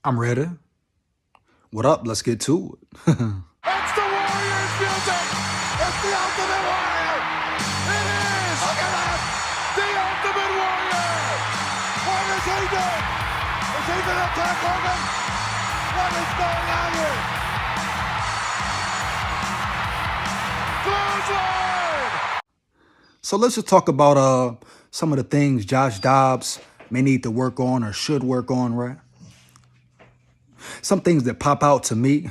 I'm ready. What up? Let's get to it. It's the Warriors music! It's the Ultimate Warrior! It is! Look at that! The Ultimate Warrior! What is he doing? Is he going to attack Hogan? What is going on here? Clothesline! So let's just talk about some of the things Josh Dobbs may need to work on or should work on, right? Some things that pop out to me.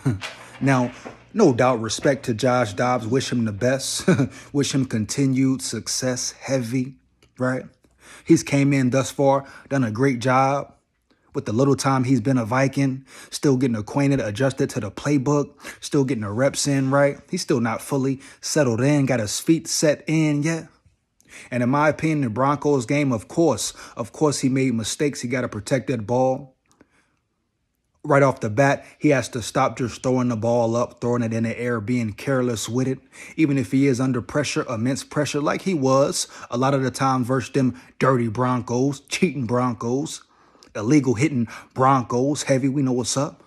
Now, no doubt, respect to Josh Dobbs. Wish him the best. Wish him continued success, heavy, right? He's came in thus far, done a great job with the little time he's been a Viking, still getting acquainted, adjusted to the playbook, still getting the reps in, right? He's still not fully settled in, got his feet set in yet. And in my opinion, the Broncos game, of course, he made mistakes. He got to protect that ball. Right off the bat, he has to stop just throwing the ball up, throwing it in the air, being careless with it. Even if he is under pressure, immense pressure, like he was a lot of the time versus them dirty Broncos, cheating Broncos, illegal hitting Broncos, heavy, we know what's up.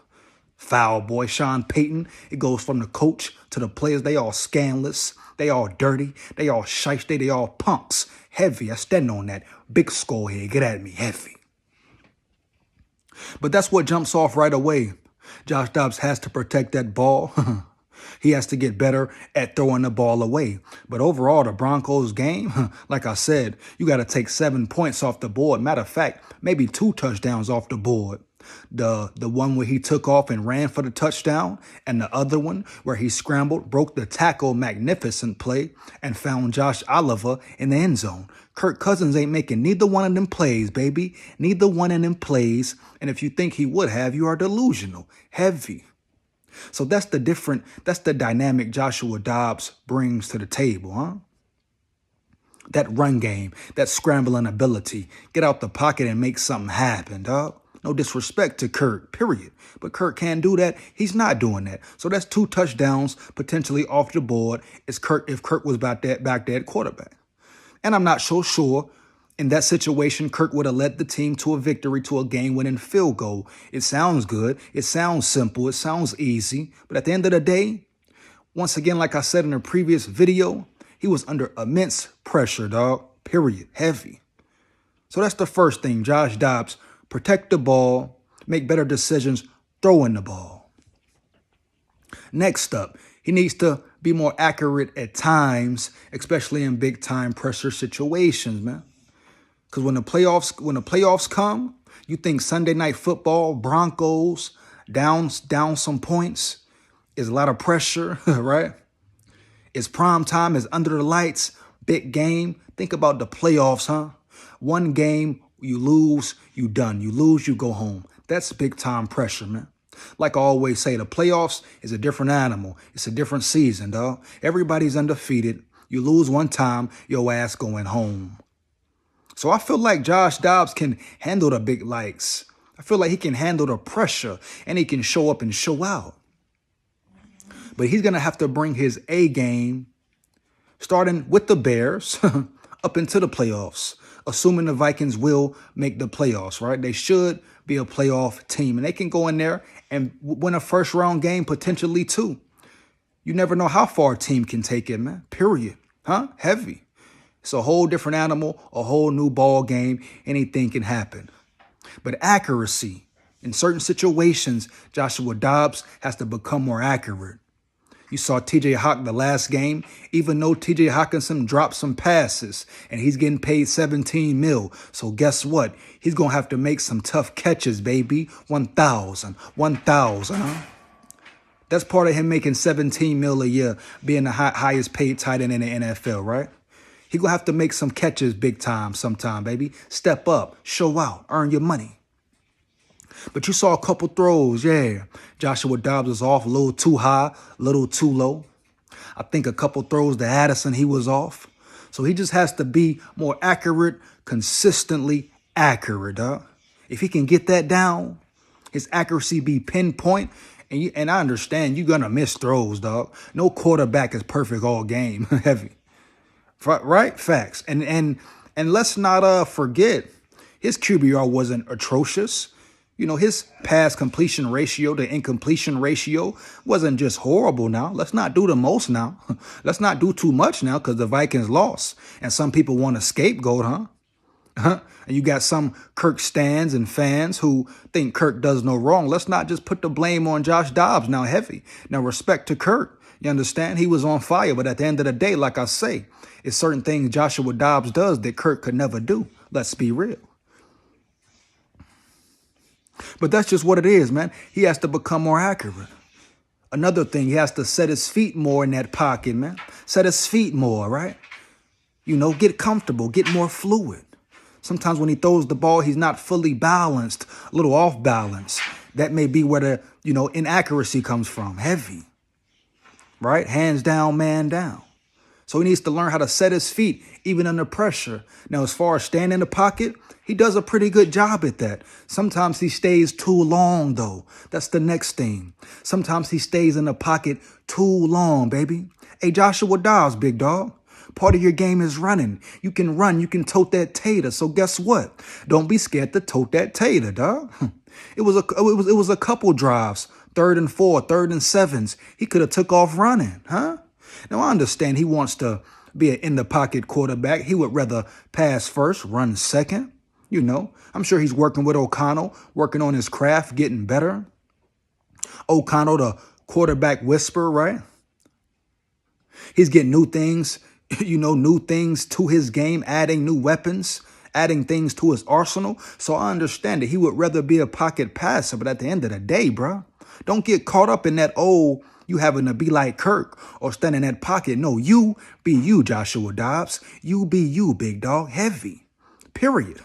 Foul boy, Sean Payton. It goes from the coach to the players. They all scandalous. They all dirty. They all shiesty. They all punks. Heavy. I stand on that. Big skull here. Get at me. Heavy. But that's what jumps off right away. Josh Dobbs has to protect that ball. He has to get better at throwing the ball away. But overall, the Broncos game, like I said, you got to take 7 points off the board. Matter of fact, maybe 2 touchdowns off the board. The one where he took off and ran for the touchdown, and the other one where he scrambled, broke the tackle, magnificent play, and found Josh Oliver in the end zone. Kirk Cousins ain't making neither one of them plays, baby. Neither one of them plays. And if you think he would have, you are delusional. Heavy. So that's the dynamic Joshua Dobbs brings to the table, huh? That run game, that scrambling ability, get out the pocket and make something happen, dog. No disrespect to Kirk, period. But Kirk can't do that. He's not doing that. So that's 2 touchdowns potentially off the board if Kirk was back there at quarterback. And I'm not so sure in that situation, Kirk would have led the team to a victory, to a game-winning field goal. It sounds good. It sounds simple. It sounds easy. But at the end of the day, once again, like I said in a previous video, he was under immense pressure, dog. Period. Heavy. So that's the first thing. Josh Dobbs, protect the ball, make better decisions, throwing the ball. Next up, he needs to be more accurate at times, especially in big-time pressure situations, man. Because when the playoffs come, you think Sunday Night Football, Broncos, down some points, is a lot of pressure, right? It's prime time, it's under the lights, big game. Think about the playoffs, huh? One game, you lose, you done. You lose, you go home. That's big time pressure, man. Like I always say, the playoffs is a different animal. It's a different season, dog. Everybody's undefeated. You lose one time, your ass going home. So I feel like Josh Dobbs can handle the big lights. I feel like he can handle the pressure and he can show up and show out. But he's going to have to bring his A game, starting with the Bears, up into the playoffs, assuming the Vikings will make the playoffs, right? They should be a playoff team, and they can go in there and win a first-round game, potentially too. You never know how far a team can take it, man, period. Huh? Heavy. It's a whole different animal, a whole new ball game. Anything can happen. But accuracy, in certain situations, Joshua Dobbs has to become more accurate. You saw T.J. Hawk the last game, even though T.J. Hawkinson dropped some passes and he's getting paid $17 million. So guess what? He's going to have to make some tough catches, baby. 1,000, huh? That's part of him making $17 million a year, being the highest paid tight end in the NFL, right? He's going to have to make some catches big time sometime, baby. Step up, show out, earn your money. But you saw a couple throws, yeah. Joshua Dobbs was off a little too high, a little too low. I think a couple throws to Addison, he was off. So he just has to be more accurate, consistently accurate, dog. If he can get that down, his accuracy be pinpoint, and I understand you're going to miss throws, dog. No quarterback is perfect all game. Heavy. Right? Facts. And let's not forget, his QBR wasn't atrocious. His pass completion ratio to incompletion ratio wasn't just horrible now. Let's not do the most now. Let's not do too much now because the Vikings lost. And some people want a scapegoat, huh? And you got some Kirk stands and fans who think Kirk does no wrong. Let's not just put the blame on Josh Dobbs now heavy. Now, respect to Kirk. You understand? He was on fire. But at the end of the day, like I say, it's certain things Joshua Dobbs does that Kirk could never do. Let's be real. But that's just what it is, man. He has to become more accurate. Another thing, he has to set his feet more in that pocket, man. Set his feet more, right? Get comfortable, get more fluid. Sometimes when he throws the ball, he's not fully balanced, a little off balance. That may be where the, inaccuracy comes from. Heavy, right? Hands down, man down. So he needs to learn how to set his feet, even under pressure. Now, as far as staying in the pocket, he does a pretty good job at that. Sometimes he stays too long, though. That's the next thing. Sometimes he stays in the pocket too long, baby. Hey, Joshua Dobbs, big dog. Part of your game is running. You can run. You can tote that tater. So guess what? Don't be scared to tote that tater, dog. It was a couple drives, 3rd and 4, 3rd and 7s. He could have took off running, huh? Now, I understand he wants to be an in-the-pocket quarterback. He would rather pass first, run second. I'm sure he's working with O'Connell, working on his craft, getting better. O'Connell, the quarterback whisperer, right? He's getting new things, new things to his game, adding new weapons, adding things to his arsenal. So I understand that he would rather be a pocket passer. But at the end of the day, bro, don't get caught up in that, you having to be like Kirk or stand in that pocket. No, you be you, Joshua Dobbs. You be you, big dog. Heavy. Period.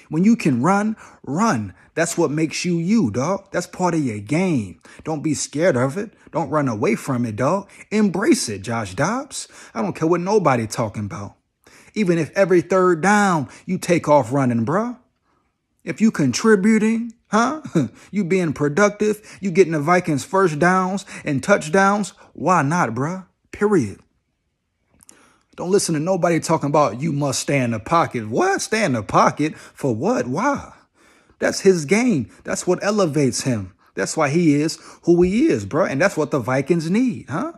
When you can run. That's what makes you you, dog. That's part of your game. Don't be scared of it. Don't run away from it, dog. Embrace it, Josh Dobbs. I don't care what nobody talking about. Even if every 3rd down you take off running, bruh. If you contributing, you being productive, you getting the Vikings first downs and touchdowns, why not, bruh? Period. Don't listen to nobody talking about you must stay in the pocket. What? Stay in the pocket? For what? Why? That's his game. That's what elevates him. That's why he is who he is, bro. And that's what the Vikings need, huh?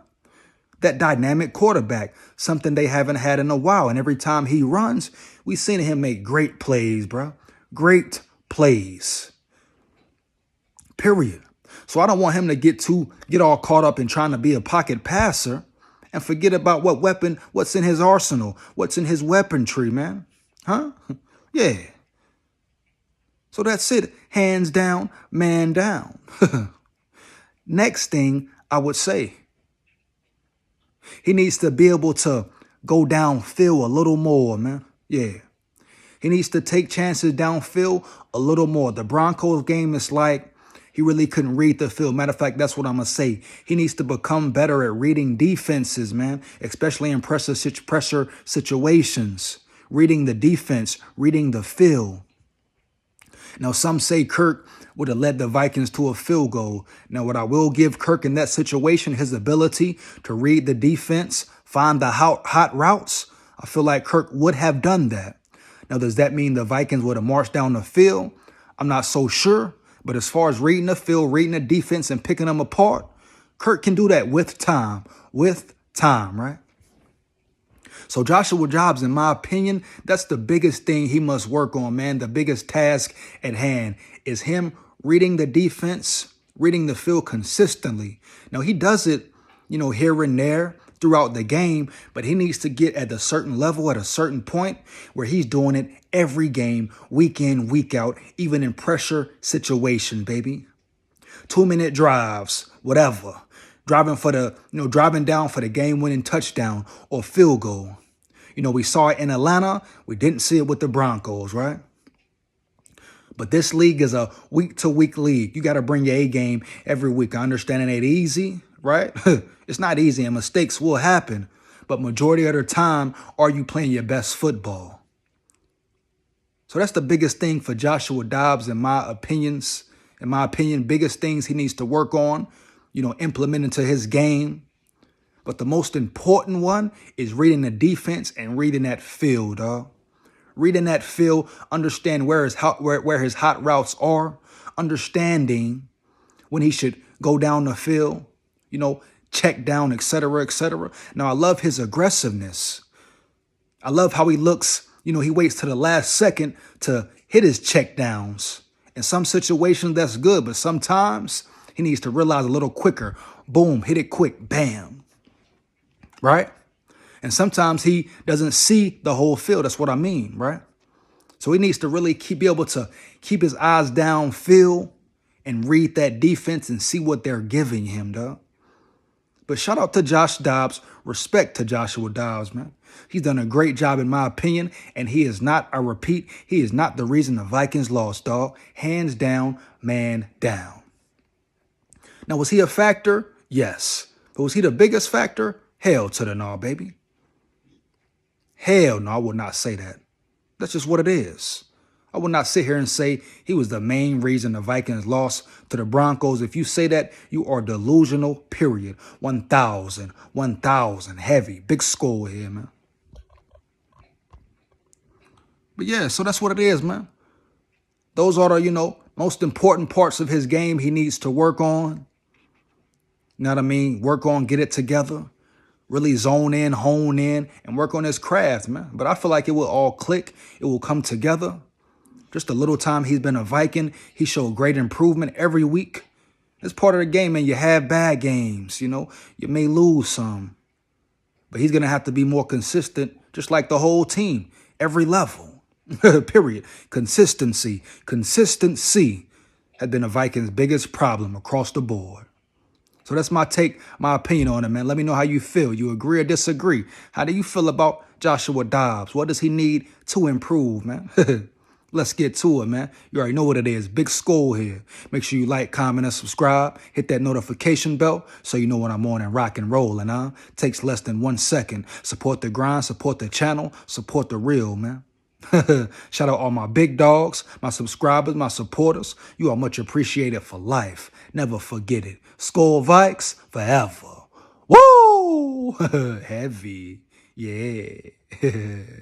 That dynamic quarterback, something they haven't had in a while. And every time he runs, we've seen him make great plays, bro. Great plays. Period. So I don't want him to get all caught up in trying to be a pocket passer and forget about what's in his arsenal, what's in his weaponry, man. Huh? Yeah. So that's it. Hands down, man down. Next thing I would say, he needs to be able to go downfield a little more, man. Yeah. He needs to take chances downfield a little more. The Broncos game is like he really couldn't read the field. Matter of fact, that's what I'm going to say. He needs to become better at reading defenses, man, especially in pressure situations. Reading the defense, reading the field. Now, some say Kirk would have led the Vikings to a field goal. Now, what I will give Kirk in that situation, his ability to read the defense, find the hot routes, I feel like Kirk would have done that. Now, does that mean the Vikings would have marched down the field? I'm not so sure. But as far as reading the field, reading the defense, and picking them apart, Kirk can do that with time. With time, right? So Joshua Dobbs, in my opinion, that's the biggest thing he must work on, man. The biggest task at hand is him reading the defense, reading the field consistently. Now, he does it, here and there throughout the game, but he needs to get at a certain level, at a certain point where he's doing it every game, week in, week out, even in pressure situation, baby. 2-minute drives, whatever. Driving down for the game-winning touchdown or field goal. We saw it in Atlanta. We didn't see it with the Broncos, right? But this league is a week-to-week league. You got to bring your A game every week. I understand it ain't easy, right? It's not easy and mistakes will happen. But majority of the time, are you playing your best football? So that's the biggest thing for Joshua Dobbs, in my opinion, biggest things he needs to work on, implement into his game. But the most important one is reading the defense and reading that field, dog. reading that field, understand where his hot routes are, understanding when he should go down the field, check down, etc., etc. Now, I love his aggressiveness. I love how he looks. He waits to the last second to hit his check downs. In some situations, that's good, but sometimes he needs to realize a little quicker. Boom, hit it quick, bam. Right? And sometimes he doesn't see the whole field. That's what I mean, right? So he needs to really be able to keep his eyes downfield and read that defense and see what they're giving him, dog. But shout out to Josh Dobbs. Respect to Joshua Dobbs, man. He's done a great job, in my opinion, and he is not, I repeat, he is not the reason the Vikings lost, dog. Hands down, man down. Now, was he a factor? Yes. But was he the biggest factor? Hell to the no, baby. Hell no, I would not say that. That's just what it is. I would not sit here and say he was the main reason the Vikings lost to the Broncos. If you say that, you are delusional, period. 1,000, heavy. Big SKOL here, man. But yeah, so that's what it is, man. Those are the, most important parts of his game he needs to work on. You know what I mean? Work on, get it together. Really zone in, hone in, and work on his craft, man. But I feel like it will all click. It will come together. Just a little time he's been a Viking, he showed great improvement every week. It's part of the game, and you have bad games, you may lose some. But he's going to have to be more consistent, just like the whole team, every level, period. Consistency has been a Vikings' biggest problem across the board. So that's my take, my opinion on it, man. Let me know how you feel. You agree or disagree? How do you feel about Joshua Dobbs? What does he need to improve, man? Let's get to it, man. You already know what it is. Big SKOL here. Make sure you like, comment, and subscribe. Hit that notification bell so you know when I'm on and rock and rolling, huh? Takes less than 1 second. Support the grind, support the channel, support the real, man. Shout out all my big dogs, my subscribers, my supporters. You are much appreciated for life. Never forget it. SKOL Vikes forever. Woo! Heavy. Yeah.